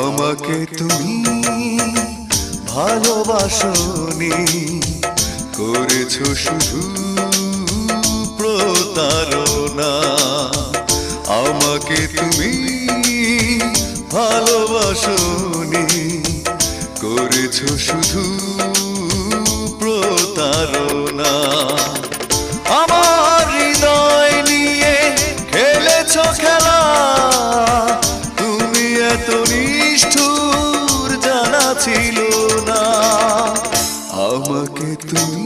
আমাকে তুমি ভালোবাসনি, করেছো শুধু প্রতারণা। আমাকে তুমি ভালোবাসনি, করেছো শুধু প্রতারণা। আমার হৃদয় নিয়ে খেলেছো খেলা, তুমি এত নিষ্ঠুর জানা ছিল না। আমাকে তুমি